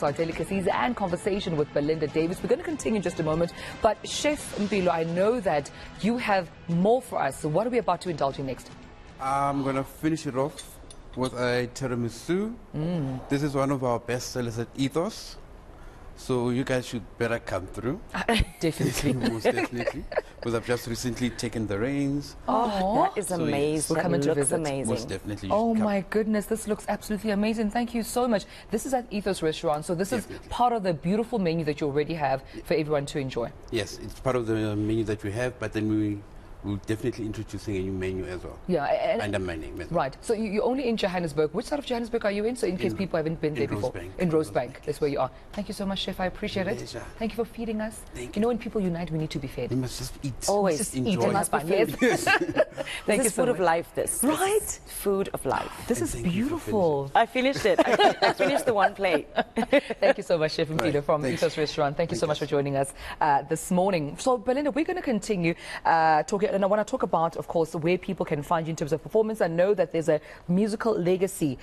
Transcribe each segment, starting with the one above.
Our delicacies and conversation with Belinda Davids. We're going to continue in just a moment, but Chef Mpilo, I know that you have more for us. So what are we about to indulge in next? I'm going to finish it off with a tiramisu. This is one of our best sellers at Ethos. So you guys should better come through. Definitely. Most definitely. Because I've just recently taken the reins. Oh, that is amazing. We're coming to visit. Amazing. Most definitely. Oh my goodness, this looks absolutely amazing. Thank you so much. This is at Ethos Restaurant, so this is part of the beautiful menu that you already have for everyone to enjoy. Yes, it's part of the menu that we have, but then we'll definitely introducing a new menu as well. Yeah, under my name as well. Right. So you're only in Johannesburg. Which side of Johannesburg are you in? So in case people haven't been there before. In Rosebank. That's where you are. Thank you so much, Chef. I appreciate it. Thank you for feeding us. Thank you know, when people unite, we need to be fed. We must just eat. Always just enjoy. Eat. It must be food. Yes. Thank you so food much. of life, this. Right? This is food of life. This is beautiful. I finished it. I finished the one plate. Thank you so much, Chef Mpilo from Ethos Restaurant. Thank you so much for joining us this morning. So, Belinda, we're going to continue talking, and I want to talk about, of course, where people can find you in terms of performance. I know that there's a musical legacy,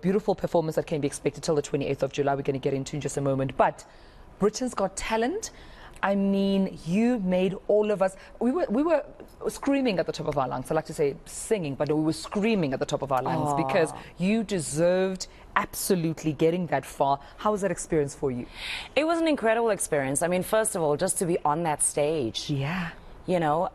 beautiful performance that can be expected till the 28th of July. We're going to get into in just a moment. But Britain's Got Talent, I mean, you made all of us, we were screaming at the top of our lungs. I like to say singing, but we were screaming at the top of our lungs because you deserved absolutely getting that far. How was that experience for you? It was an incredible experience. I mean, first of all, just to be on that stage. Yeah. You know,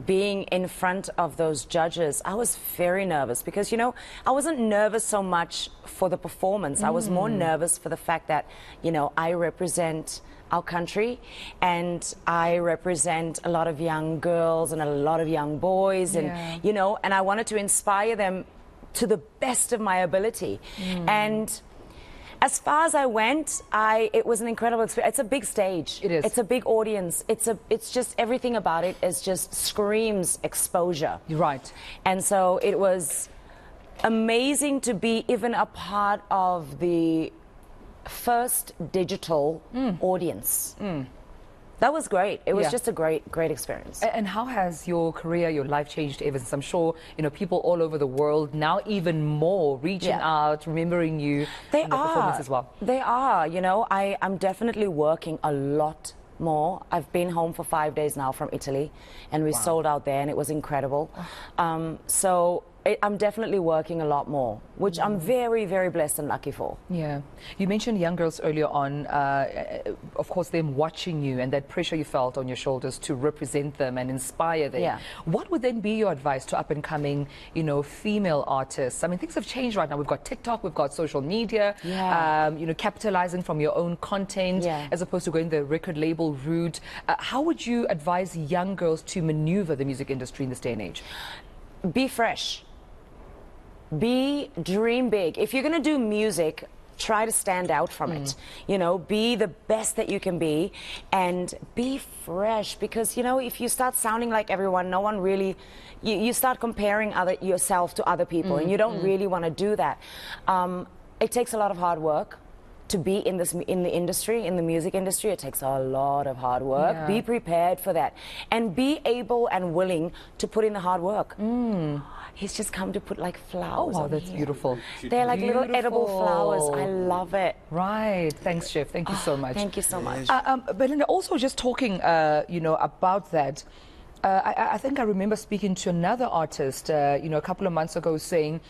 being in front of those judges, I was very nervous because, you know, I wasn't nervous so much for the performance. I was more nervous for the fact that, you know, I represent our country and I represent a lot of young girls and a lot of young boys and, you know, and I wanted to inspire them to the best of my ability. And as far as I went, it was an incredible experience. It's a big stage. It is. It's a big audience. It's just everything about it is just screams exposure. You're right. And so it was amazing to be even a part of the first digital audience. That was great. It was just a great experience. And how has your career, your life changed ever since? I'm sure, you know, people all over the world now even more reaching out, remembering you in the performance as well. They are, you know, I'm definitely working a lot more. I've been home for 5 days now from Italy and we sold out there and it was incredible. So I'm definitely working a lot more, which I'm very, very blessed and lucky for. Yeah. You mentioned young girls earlier on, of course, them watching you and that pressure you felt on your shoulders to represent them and inspire them. What would then be your advice to up-and-coming, you know, female artists? I mean, things have changed right now. We've got TikTok, we've got social media, you know, capitalizing from your own content as opposed to going the record label route. How would you advise young girls to maneuver the music industry in this day and age? Be fresh. Dream big. If you're going to do music, try to stand out from it. You know, be the best that you can be and be fresh because, you know, if you start sounding like everyone, no one really, you start comparing yourself to other people and you don't really want to do that. It takes a lot of hard work to be in the industry, in the music industry. It takes a lot of hard work. Be prepared for that and be able and willing to put in the hard work. He's just come to put like flowers. Oh, wow, that's beautiful. They're like little edible flowers. I love it. Right. Thanks, Chef. Thank you so much. Thank you so much. Belinda, also just talking, you know, about that, I think I remember speaking to another artist, you know, a couple of months ago saying,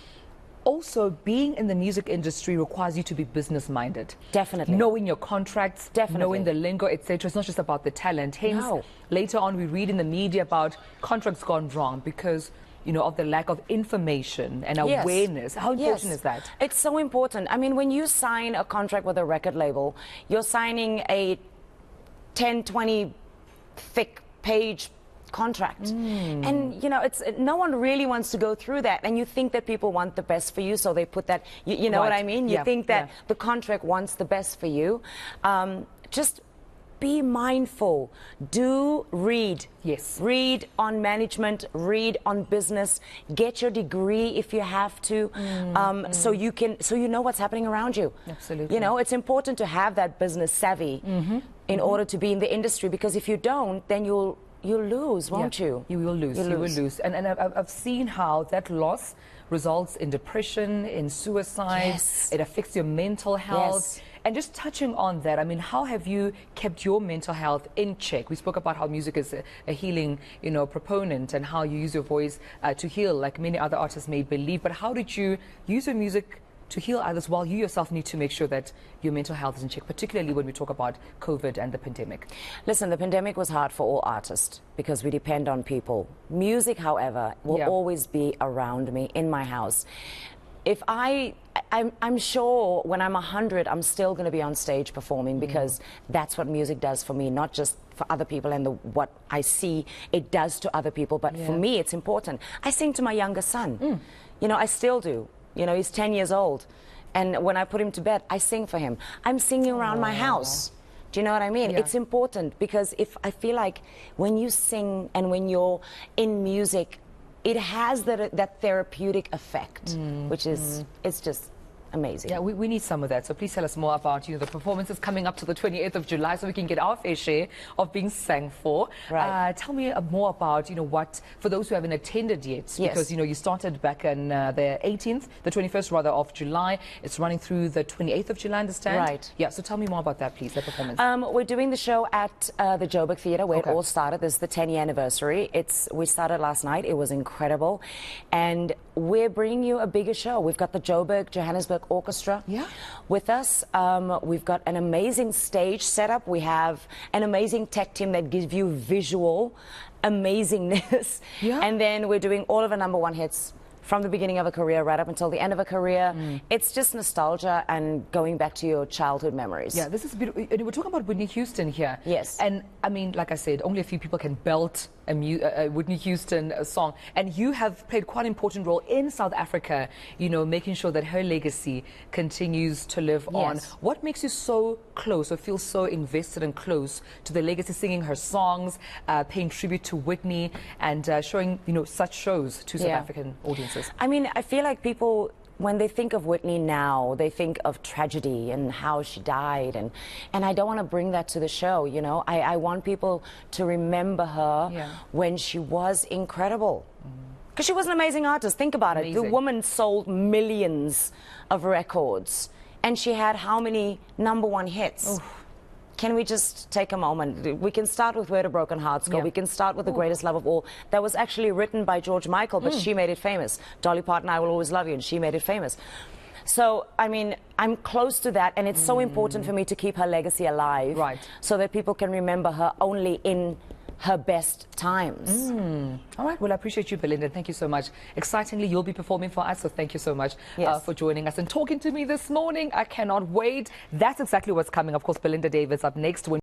also, being in the music industry requires you to be business-minded. Definitely. Knowing your contracts, knowing the lingo, etc. It's not just about the talent. Hence, later on, we read in the media about contracts gone wrong because, you know, of the lack of information and awareness. How important is that? It's so important. I mean, when you sign a contract with a record label, you're signing a 10, 20 thick page contract and you know no one really wants to go through that and you think that people want the best for you so they put that you know what I mean, you think that the contract wants the best for you. Just be mindful. Read on management, read on business, get your degree if you have to, so you know what's happening around you. Absolutely. You know, it's important to have that business savvy in order to be in the industry because if you don't, then you'll lose, won't you? You will lose. You will lose. And I've seen how that loss results in depression, in suicide. It affects your mental health. And just touching on that, I mean, how have you kept your mental health in check? We spoke about how music is a healing, proponent, and how you use your voice to heal, like many other artists may believe. But how did you use your music to heal others while you yourself need to make sure that your mental health is in check, particularly when we talk about COVID and the pandemic? Listen, the pandemic was hard for all artists because we depend on people. Music, however, will always be around me in my house. If I'm sure when I'm 100, I'm still going to be on stage performing because that's what music does for me, not just for other people and what I see it does to other people, but for me, it's important. I sing to my younger son. I still do. He's 10 years old. And when I put him to bed, I sing for him. I'm singing around my house. Do you know what I mean? It's important because I feel like when you sing and when you're in music, it has that therapeutic effect, which is, it's just amazing. Yeah, we need some of that. So please tell us more about the performances coming up to the 28th of July so we can get our fair share of being sang for. Right. Tell me more about, what, for those who haven't attended yet, because, you started back on the 18th, the 21st rather of July. It's running through the 28th of July, I understand? Right. Yeah, so tell me more about that, please, the performance. We're doing the show at the Joburg Theatre where it all started. This is the 10-year anniversary. We started last night. It was incredible. And we're bringing you a bigger show. We've got the Joburg-Johannesburg Orchestra with us. We've got an amazing stage setup. We have an amazing tech team that gives you visual amazingness. And then we're doing all of our #1 hits from the beginning of a career right up until the end of a career. It's just nostalgia and going back to your childhood memories. Yeah, this is beautiful. And we're talking about Whitney Houston here. Yes. And I mean, like I said, only a few people can belt a Whitney Houston song. And you have played quite an important role in South Africa, making sure that her legacy continues to live on. What makes you so close or feel so invested and close to the legacy, singing her songs, paying tribute to Whitney and showing, such shows to South African audiences? I mean, I feel like people, when they think of Whitney now, they think of tragedy and how she died. And I don't want to bring that to the show, I want people to remember her when she was incredible. Because she was an amazing artist. Think about it. The woman sold millions of records. And she had how many #1 hits? Oof. Can we just take a moment? We can start with Where Do Broken Hearts Go. We can start with The Greatest Love of All. That was actually written by George Michael, but she made it famous. Dolly Parton, I Will Always Love You, and she made it famous. So, I mean, I'm close to that, and it's so important for me to keep her legacy alive. Right. So that people can remember her only in her best times. All right, well, I appreciate you, Belinda. Thank you so much. Excitingly, you'll be performing for us, so thank you so much for joining us and talking to me this morning. I cannot wait. That's exactly what's coming. Of course, Belinda Davids up next.